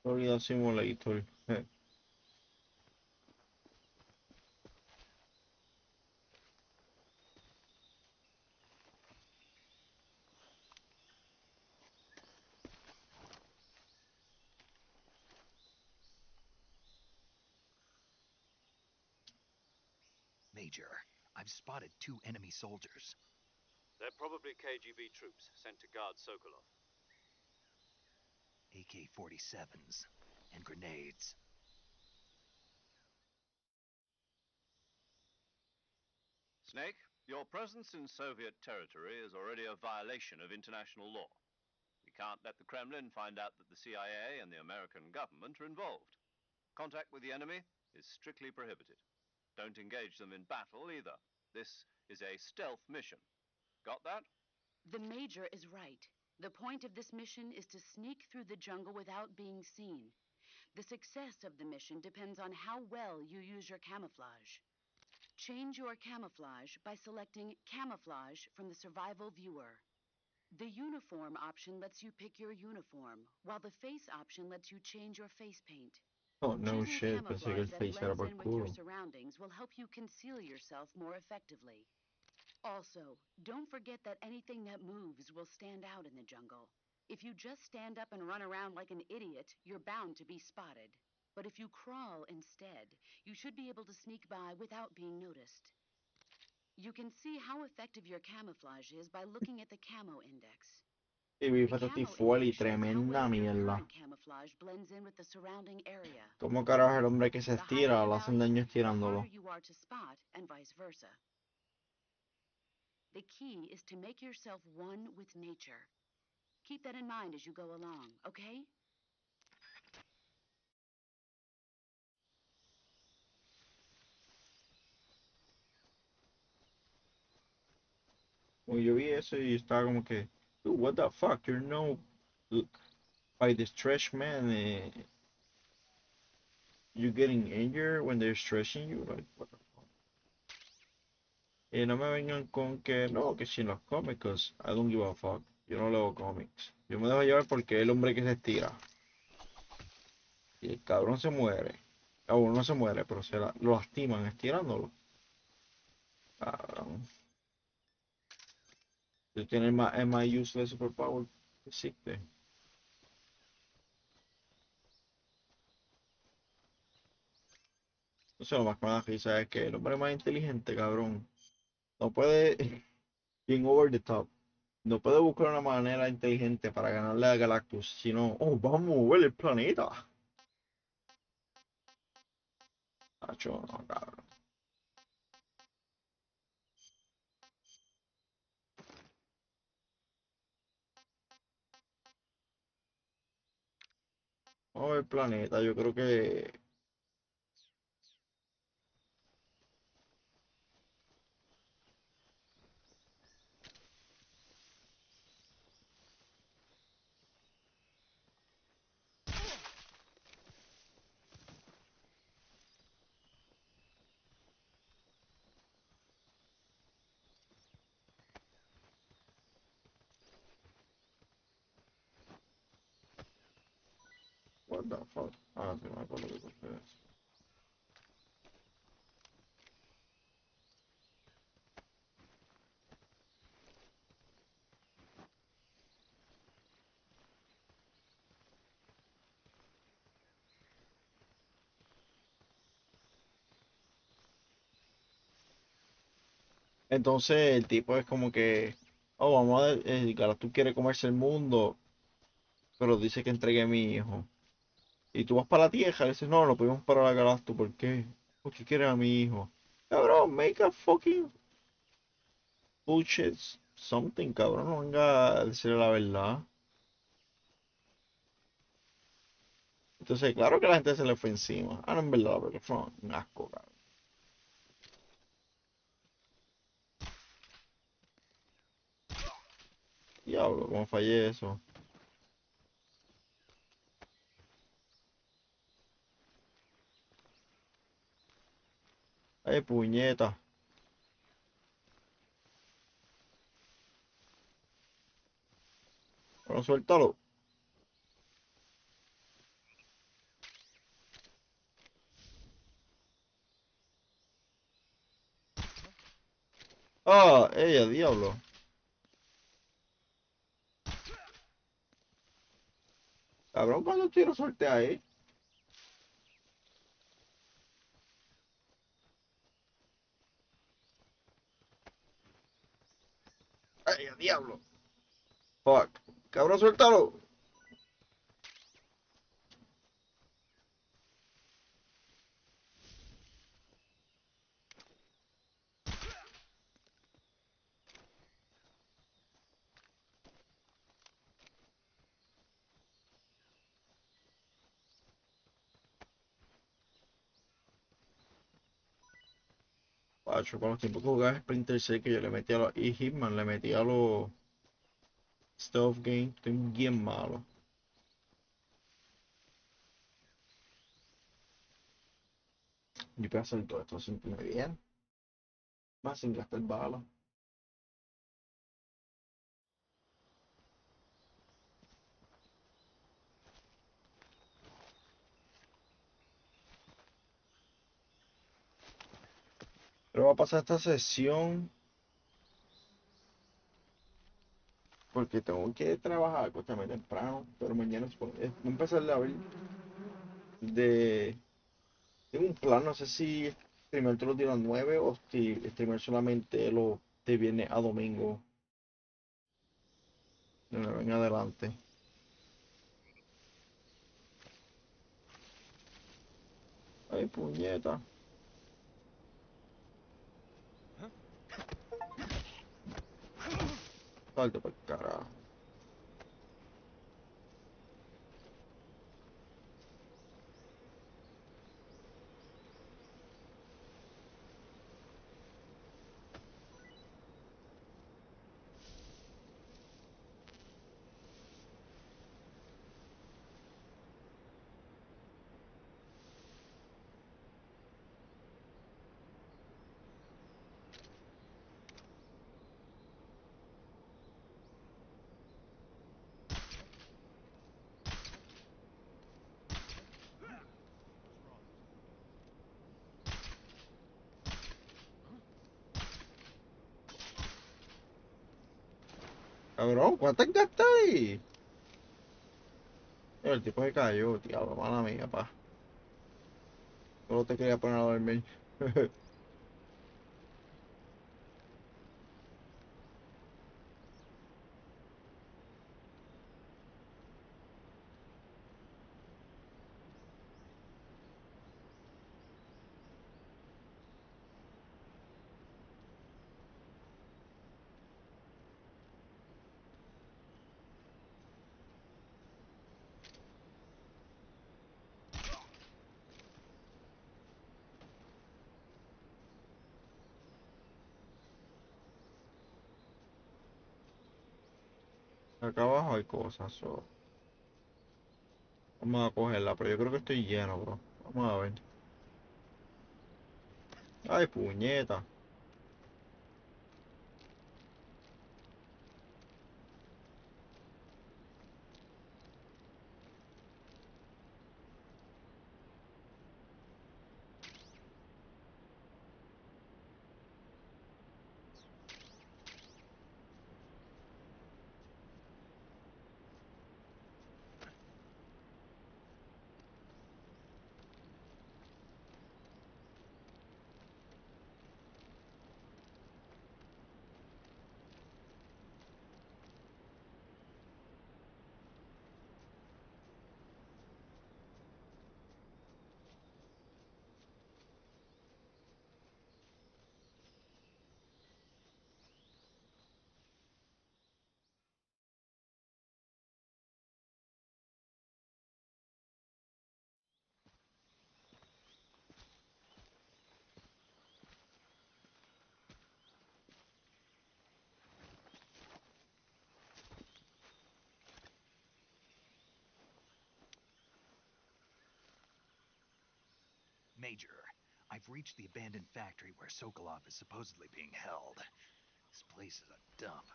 S1: Florida Simulator.
S2: Major, I've spotted 2 enemy soldiers.
S5: They're probably KGB troops sent to guard Sokolov.
S2: AK-47s and grenades.
S5: Snake, your presence in Soviet territory is already a violation of international law. We can't let the Kremlin find out that the CIA and the American government are involved. Contact with the enemy is strictly prohibited. Don't engage them in battle either. This is a stealth mission. Got that?
S7: The Major is right. The point of this mission is to sneak through the jungle without being seen. The success of the mission depends on how well you use your camouflage. Change your camouflage by selecting Camouflage from the Survival Viewer. The Uniform option lets you pick your uniform, while the Face option lets you change your face paint.
S1: Oh, no
S7: Choosing
S1: shit, pensé que
S7: camouflage
S1: el
S7: that
S1: face era
S7: blends
S1: por
S7: in with your
S1: culo.
S7: surroundings will help you conceal yourself more effectively. Also, don't forget that anything that moves will stand out in the jungle. If you just stand up and run around like an idiot, you're bound to be spotted. But if you crawl instead, you should be able to sneak by without being noticed. You can see how effective your camouflage is by looking at the camo index.
S1: Y vi
S7: The
S1: patati
S7: camo
S1: y
S7: index shows how
S1: tremenda
S7: well your
S1: mierda.
S7: current camouflage blends in with the surrounding area.
S1: ¿Cómo carajo el hombre que se
S7: The higher
S1: estira
S7: your
S1: le hacen daño
S7: value, the
S1: estirándolo?
S7: harder you are to spot, and vice versa. The key is to make yourself one with nature. Keep that in mind as you go along, okay?
S1: Como yo vi eso y estaba como que, "Dude, what the fuck, you're no, by the stretch man, you getting injured when they're stretching you, like, what the fuck?" Y no me vengan con que, no, que si los cómics, I don't give a fuck, yo no leo cómics, yo me dejo llevar porque es el hombre que se estira, y el cabrón se muere, o uno no se muere, pero lo lastiman estirándolo, cabrón, tú tienes el más useless superpower que existe. No sé, lo más que me da risa es que el hombre más inteligente, cabrón, no puede, bien over the top, no puede buscar una manera inteligente para ganarle a Galactus, sino, oh, vamos a mover el planeta. Tacho, no, cabrón. Vamos a mover el planeta, yo creo que, what the fuck, sí, me acuerdo que fue eso. Entonces el tipo es como que, oh, vamos a, el Galactus quiere comerse el mundo, pero dice que entregue a mi hijo. Y tú vas para la Tierra y dices, no, no podemos para la Galactus, ¿por qué? Porque quiere a mi hijo. Cabrón, make a fucking bullshit something, cabrón, no venga a decirle la verdad. Entonces, claro que la gente se le fue encima. Ah, no, en verdad, porque fue un asco, cabrón. Diablo, cómo fallé eso. Ay, puñeta. Bueno, suéltalo. Ah, ella, diablo. Cabrón, ¿cuántos tiros solté ahí? Ay, diablo. Fuck. Cabrón, suéltalo. Pacho, con los tiempos que jugaba Splinter Cell, que yo le metía a los... Y Hitman le metía a los... Stealth game, estoy bien malo. Yo puedo hacer todo esto sin bien. Más sin gastar balas. Pero va a pasar esta sesión porque tengo que trabajar, acostarme temprano. Pero mañana voy a empezar a ver de... Tengo un plan, no sé si streamear todos los días a las 9 o si streamear solamente los de viernes a domingo. De 9 en adelante. Ay, puñeta. Salte para el carajo. Cabrón, ¿cuántas gastáis? El tipo se cayó, tío, mala mía, pa. Solo te quería poner a dormir. Acá abajo hay cosas, so. Vamos a cogerla, pero yo creo que estoy lleno, bro. Vamos a ver. Ay, puñeta.
S2: Major, I've reached the abandoned factory where Sokolov is supposedly being held. This place is a dump.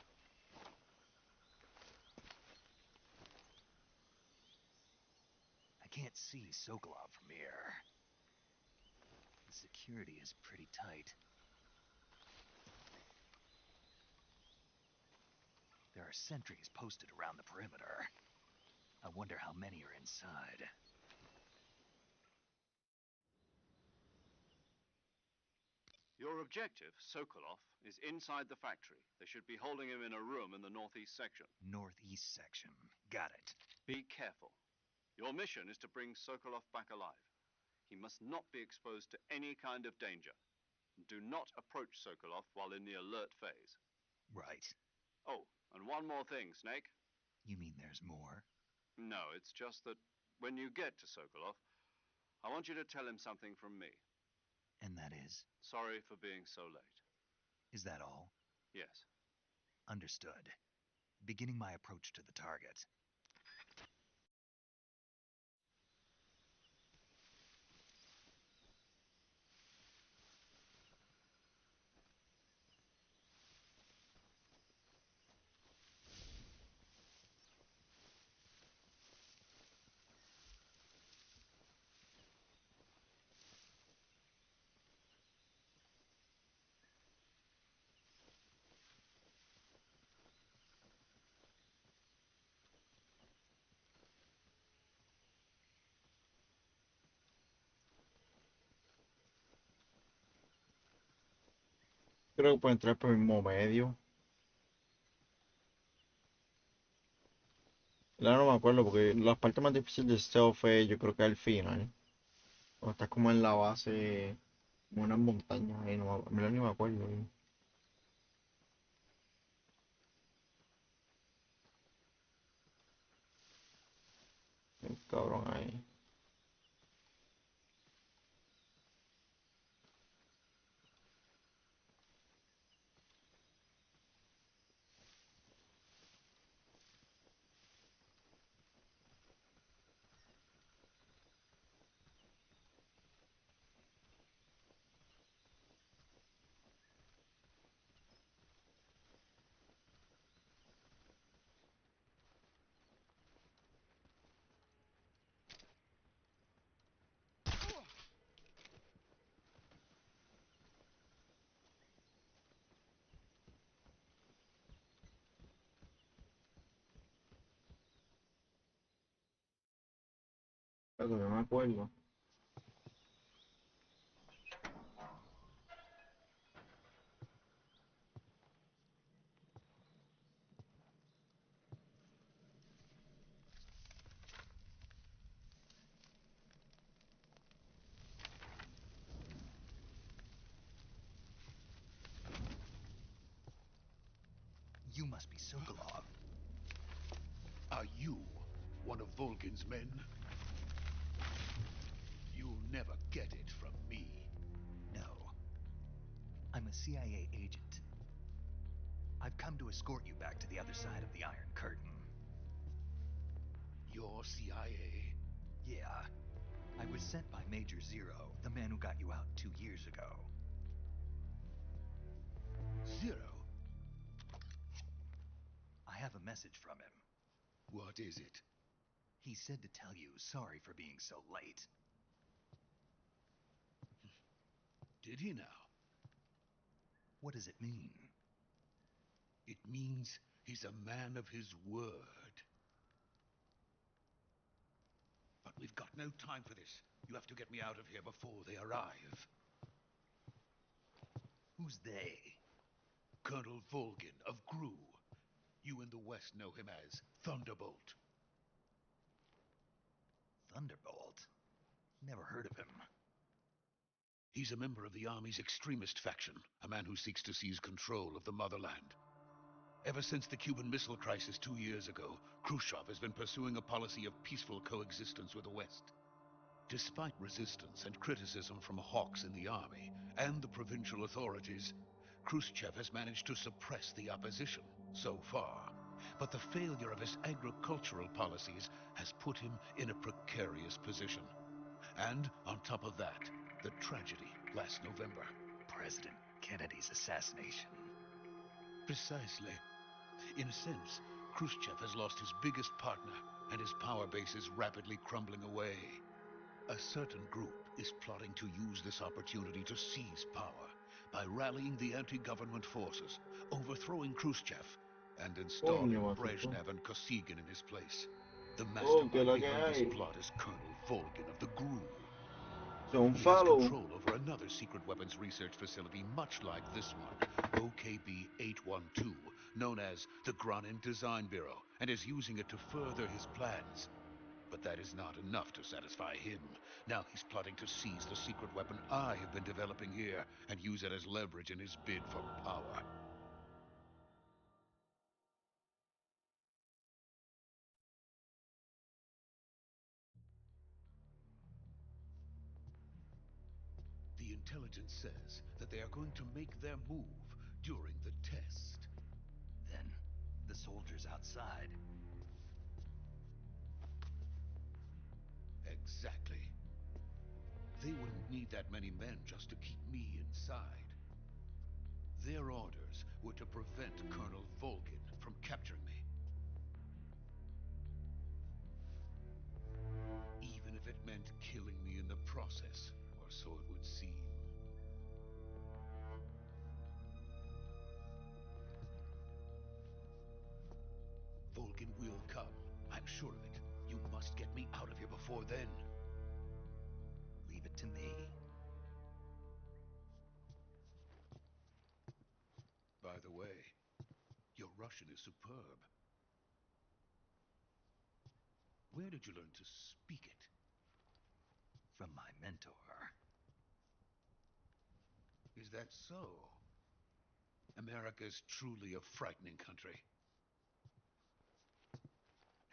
S2: I can't see Sokolov from here. The security is pretty tight. There are sentries posted around the perimeter. I wonder how many are inside.
S5: Your objective, Sokolov, is inside the factory. They should be holding him in a room in the northeast section.
S2: Northeast section. Got it.
S5: Be careful. Your mission is to bring Sokolov back alive. He must not be exposed to any kind of danger. Do not approach Sokolov while in the alert phase.
S2: Right.
S5: Oh, and one more thing, Snake.
S2: You mean there's more?
S5: No, it's just that when you get to Sokolov, I want you to tell him something from me.
S2: And that is?
S5: Sorry for being so late.
S2: Is that all?
S5: Yes.
S2: Understood. beginning my approach to the target.
S1: Creo que puedo entrar por el mismo medio. Ya no me acuerdo porque las partes más difíciles de stealth fue yo creo que al final. Cuando estás como en la base, como unas montañas ahí, no ni me acuerdo. El cabrón ahí. Pero no me acuerdo.
S2: You must be Sokolov.
S8: Are you one of Volgin's men? You'll never get it from me.
S2: No. I'm a CIA agent. I've come to escort you back to the other side of the Iron Curtain.
S8: You're CIA?
S2: Yeah. I was sent by Major Zero, the man who got you out 2 years ago.
S8: Zero?
S2: I have a message from him.
S8: What is it?
S2: He said to tell you sorry for being so late.
S8: Did he now?
S2: What does it mean?
S8: It means he's a man of his word. But we've got no time for this. You have to get me out of here before they arrive.
S2: Who's they?
S8: Colonel Volgin of GRU. You in the West know him as Thunderbolt.
S2: Thunderbolt? Never heard of him.
S8: He's a member of the Army's extremist faction, a man who seeks to seize control of the motherland. Ever since the Cuban Missile Crisis 2 years ago, Khrushchev has been pursuing a policy of peaceful coexistence with the West. Despite resistance and criticism from hawks in the army and the provincial authorities, Khrushchev has managed to suppress the opposition so far. But the failure of his agricultural policies has put him in a precarious position. And on top of that, the tragedy last November.
S2: President Kennedy's assassination.
S8: Precisely. In a sense, Khrushchev has lost his biggest partner, and his power base is rapidly crumbling away. A certain group is plotting to use this opportunity to seize power by rallying the anti-government forces, overthrowing Khrushchev, and installing
S1: Coño, matito.
S8: Brezhnev and Kosygin in his place. The
S1: Oh, que
S8: mastermind
S1: la que
S8: behind this
S1: hay.
S8: plot is Colonel Volgin of the GRU.
S1: Son
S8: He has
S1: follow.
S8: control over another secret weapons research facility much like this one, OKB-812, known as the Granin Design Bureau, and is using it to further his plans. But that is not enough to satisfy him. Now he's plotting to seize the secret weapon I have been developing here and use it as leverage in his bid for power. The intelligence says that they are going to make their move during the test.
S2: Then the soldiers outside.
S8: Exactly. They wouldn't need that many men just to keep me inside. Their orders were to prevent Colonel Volgin from capturing me. Even if it meant killing me in the process, or so it would seem. Volgin will come. I'm sure of it. You must get me out of here before then.
S2: Leave it to me.
S8: By the way, your Russian is superb. Where did you learn to speak it?
S2: From my mentor.
S8: Is that so? America's truly a frightening country.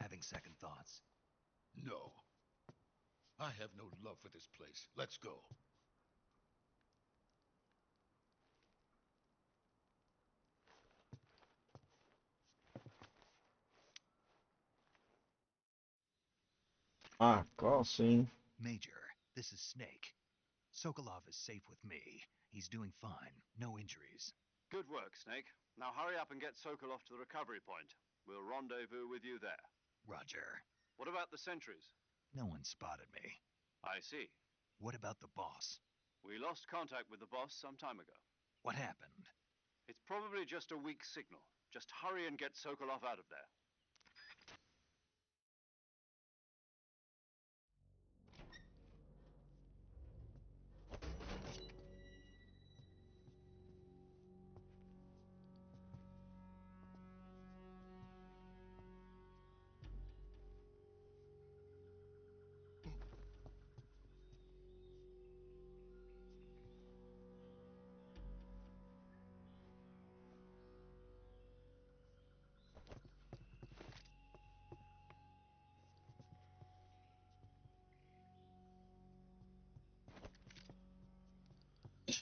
S2: Having second thoughts?
S8: No. I have no love for this place. Let's go.
S1: Ah, crossing.
S2: Major, this is Snake. Sokolov is safe with me. He's doing fine. No injuries.
S5: Good work, Snake. Now hurry up and get Sokolov to the recovery point. We'll rendezvous with you there.
S2: Roger.
S5: What about the sentries?
S2: No one spotted me.
S5: I see.
S2: What about the boss?
S5: We lost contact with the boss some time ago.
S2: What happened?
S5: It's probably just a weak signal. Just hurry and get Sokolov out of there.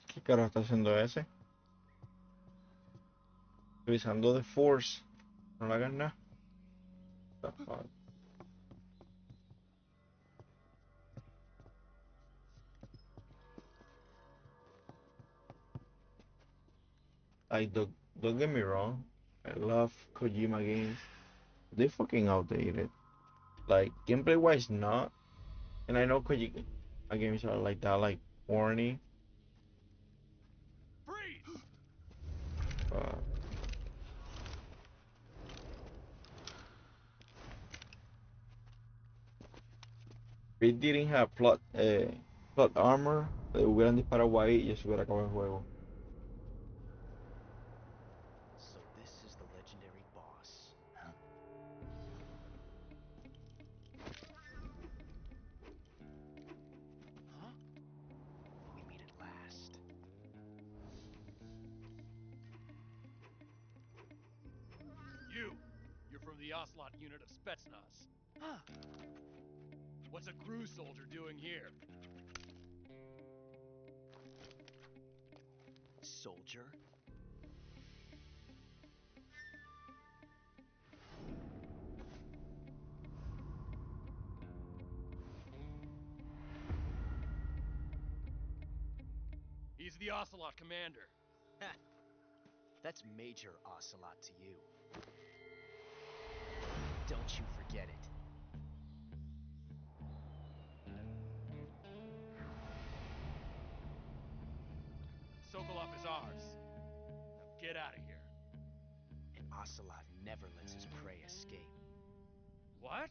S1: ¿Qué carajo está haciendo ese? Revisando The Force. No le hagas nada. The fuck? Like, don't get me wrong. I love Kojima games. They fucking outdated. Like, gameplay wise, not. And I know Kojima games are like that, like corny.
S3: Freeze!
S1: But if it didn't have plot armor, le hubieran disparado ahí y eso hubiera acabado el juego.
S3: So this is the legendary boss.
S2: Huh?
S3: Huh? We meet at last. You're from the Ocelot unit of Spetsnaz. Huh. What's a crew soldier doing here? Soldier? He's the Ocelot commander.
S9: That's Major Ocelot to you. Don't you forget it.
S3: Sokolov is ours. Now get out of here.
S9: And Ocelot never lets his prey escape.
S3: What?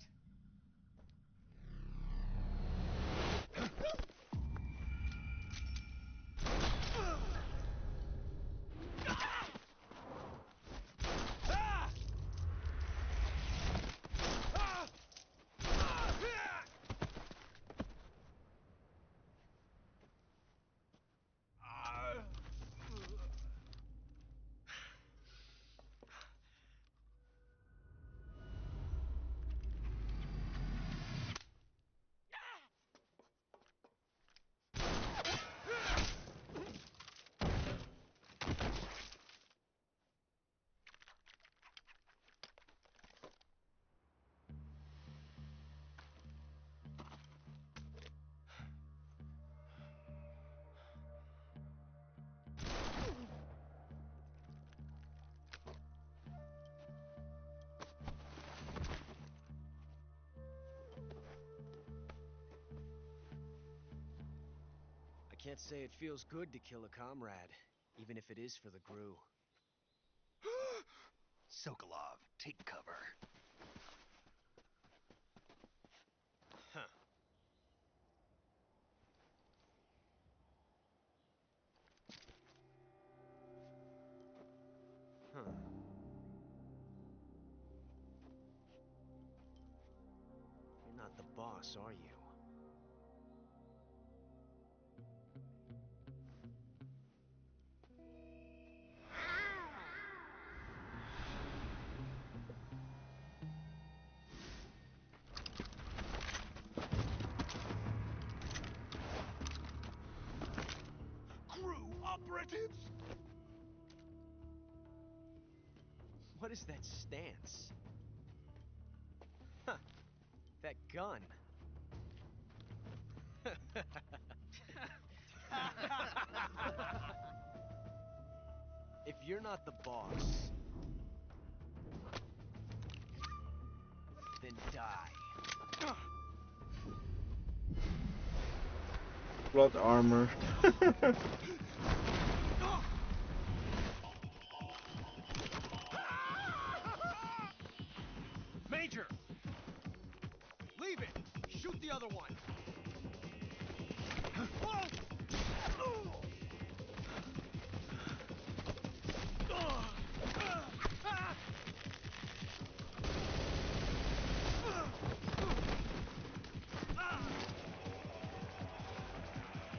S9: Can't say it feels good to kill a comrade, even if it is for the Gru.
S2: Sokolov, take cover.
S9: Huh. Huh. You're not the boss, are you?
S8: Crew operatives!
S9: What is that stance? Huh. That gun. If you're not the boss, then die.
S1: Plot armor.
S9: Major! Leave it! Shoot the other one!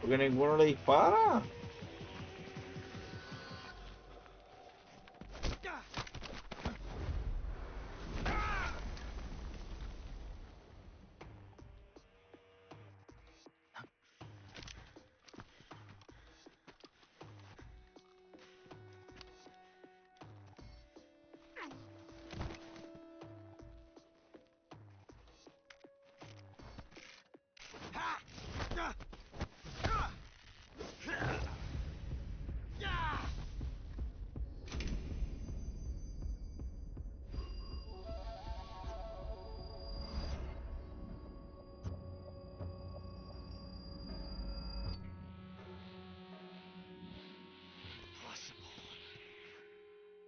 S1: Porque ninguno le dispara.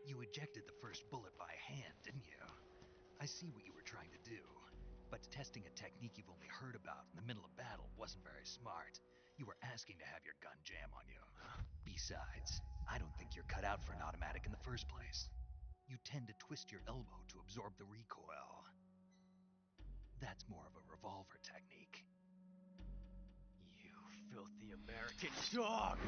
S2: You ejected the first bullet by hand, didn't you? I see what you were trying to do. But testing a technique you've only heard about in the middle of battle wasn't very smart. You were asking to have your gun jam on you. Besides, I don't think you're cut out for an automatic in the first place. You tend to twist your elbow to absorb the recoil. That's more of a revolver technique.
S9: You filthy American dog!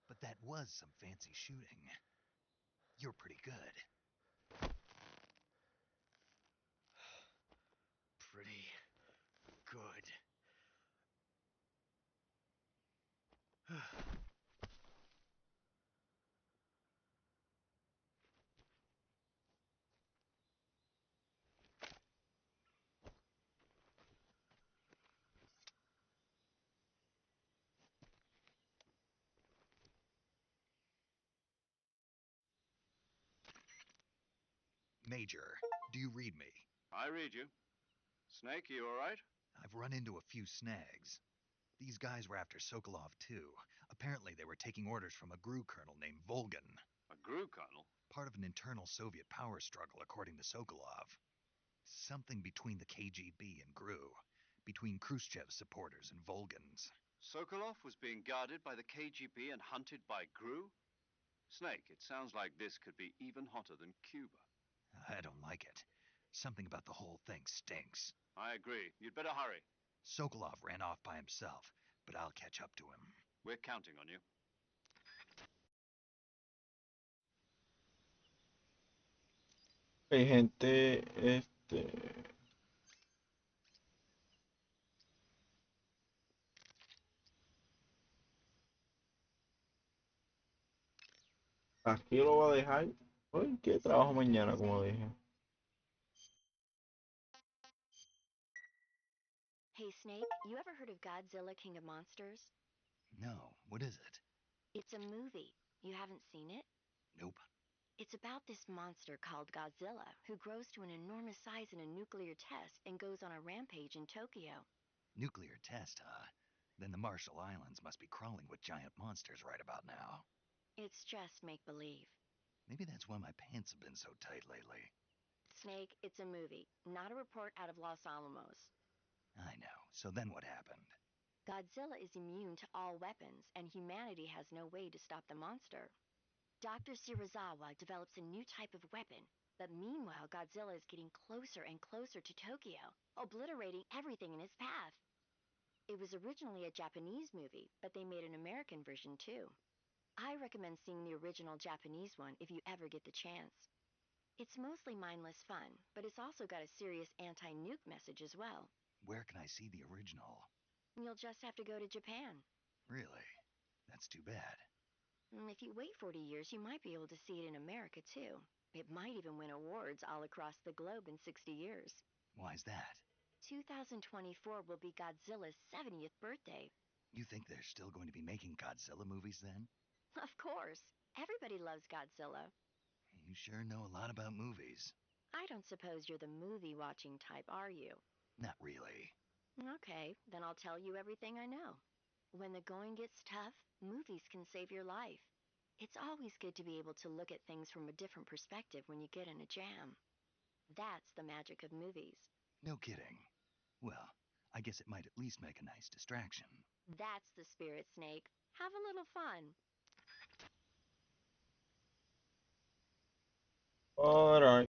S2: But that was some fancy shooting. You're pretty good.
S9: Pretty good.
S2: Major, do you read me?
S5: I read you. Snake, you all right?
S2: I've run into a few snags. These guys were after Sokolov too. Apparently they were taking orders from a GRU colonel named Volgan.
S5: A GRU colonel?
S2: Part of an internal Soviet power struggle, according to Sokolov. Something between the KGB and GRU. Between Khrushchev's supporters and Volgan's.
S5: Sokolov was being guarded by the KGB and hunted by GRU? Snake, it sounds like this could be even hotter than Cuba.
S2: I don't like it. Something about the whole thing stinks.
S5: I agree. You'd better hurry.
S2: Sokolov ran off by himself, but I'll catch up to him.
S5: We're counting on you.
S1: Hay gente, aquí lo voy a dejar. Uy, que trabajo mañana, como dije.
S6: Hey, Snake, you ever heard of Godzilla, King of Monsters?
S2: No, what is it?
S6: It's a movie. You haven't seen it?
S2: Nope.
S6: It's about this monster called Godzilla who grows to an enormous size in a nuclear test and goes on a rampage in Tokyo.
S2: Nuclear test, huh? Then the Marshall Islands must be crawling with giant monsters right about now.
S6: It's just make believe.
S2: Maybe that's why my pants have been so tight lately.
S6: Snake, it's a movie, not a report out of Los Alamos.
S2: I know. So then what happened?
S6: Godzilla is immune to all weapons, and humanity has no way to stop the monster. Dr. Shirazawa develops a new type of weapon, but meanwhile, Godzilla is getting closer and closer to Tokyo, obliterating everything in its path. It was originally a Japanese movie, but they made an American version too. I recommend seeing the original Japanese one if you ever get the chance. It's mostly mindless fun, but it's also got a serious anti-nuke message as well.
S2: Where can I see the original?
S6: You'll just have to go to Japan.
S2: Really? That's too bad.
S6: If you wait 40 years, you might be able to see it in America too. It might even win awards all across the globe in 60 years.
S2: Why's that?
S6: 2024 will be Godzilla's 70th birthday.
S2: You think they're still going to be making Godzilla movies then?
S6: Of course. Everybody loves Godzilla.
S2: You sure know a lot about movies.
S6: I don't suppose you're the movie watching type, are you?
S2: Not really.
S6: Okay, then I'll tell you everything I know. When the going gets tough, movies can save your life. It's always good to be able to look at things from a different perspective when you get in a jam. That's the magic of movies.
S2: No kidding. Well, I guess it might at least make a nice distraction.
S6: That's the spirit, Snake. Have a little fun.
S1: Alright.